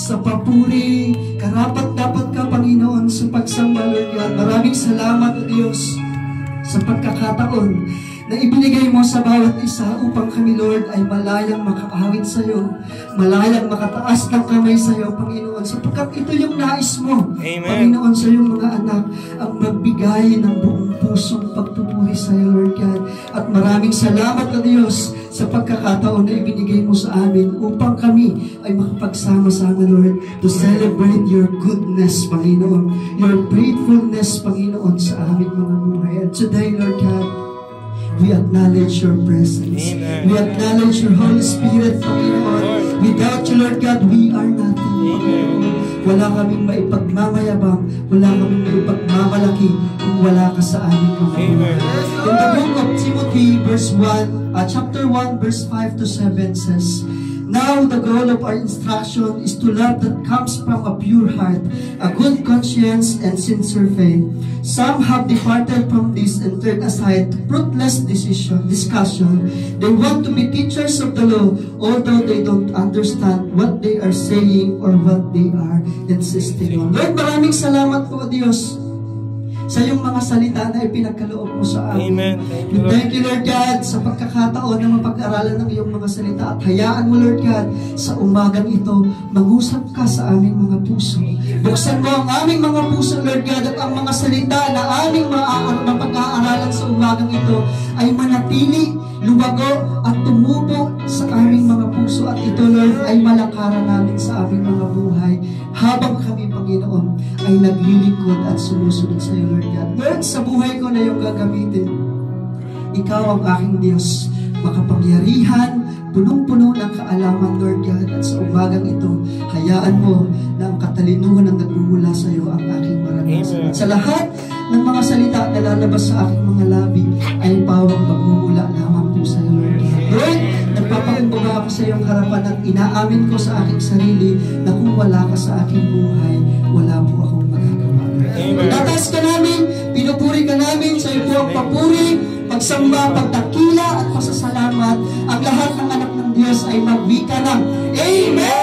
Sa papuri, karapat-dapat ka, Panginoon, sa pagsamba, Lord God. Maraming salamat, O Diyos, sa pagkakataon na ibinigay mo sa bawat isa upang kami, Lord, ay malayang makaawit sa iyo, malayang makataas ng kamay sa iyo, Panginoon, sapagkat ito yung nais mo, Amen. Panginoon, sa iyong mga anak, ang magbigay ng buong pusong pagpupuri sa iyo, Lord God. At maraming salamat, O Diyos, sa pagkakataon na ibinigay mo sa amin upang kami ay makapagsama-sama, Lord, to celebrate your goodness, Panginoon, your faithfulness, Panginoon, sa aming mga buhay. And today, Lord God, we acknowledge your presence. Amen. We acknowledge your Holy Spirit, Panginoon. Without you, Lord God, we are nothing. Amen. Wala kaming maipagmamayabang, wala kaming maipagmamalaki kung wala ka sa aming mga buhay. In the book of Timothy, chapter 1, verse 5 to 7 says, "Now the goal of our instruction is to love that comes from a pure heart, a good conscience, and sincere faith. Some have departed from this and turned aside to fruitless discussion. They want to be teachers of the law, although they don't understand what they are saying or what they are insisting on." Lord, maraming salamat po, Diyos, sa iyong mga salita na ipinagkaloob mo sa amin. Amen. Thank you, Lord God, sa pagkakataon na mapag-aralan ng iyong mga salita. At hayaan mo, Lord God, sa umagang ito, mag-usap ka sa aming mga puso. Buksan mo ang aming mga puso, Lord God, at ang mga salita na aming mapag-aaralan sa umagang ito ay manatili, luwago, at tumubo sa aming mga puso. At ito, Lord, ay malakaran namin sa aming mga buhay habang kami, Panginoon, ay naglilingkod at sumusunod sa iyo, Lord God. Lord, sa buhay ko na iyong gagamitin, ikaw ang aking Diyos, makapangyarihan, punong-puno ng kaalaman, Lord God. At sa umagang ito, hayaan mo na ang katalinuhan ng nagmumula sa iyo ang aking maranasan. Sa lahat ng mga salita na lalabas sa aking mga labi ay pawang magmumula lamang po sa iyo, Lord God. Lord, nagpapakumbaga ako sa iyong harapan at inaamin ko sa aking sarili na kung wala ka sa aking buhay, wala po akong magagawa. Tataas ka namin, pinupuri ka namin, sa iyo po ang papuri, pagsamba, pagdakila at pasasalamat. Ang lahat ng anak ng Diyos ay magwika ng Amen!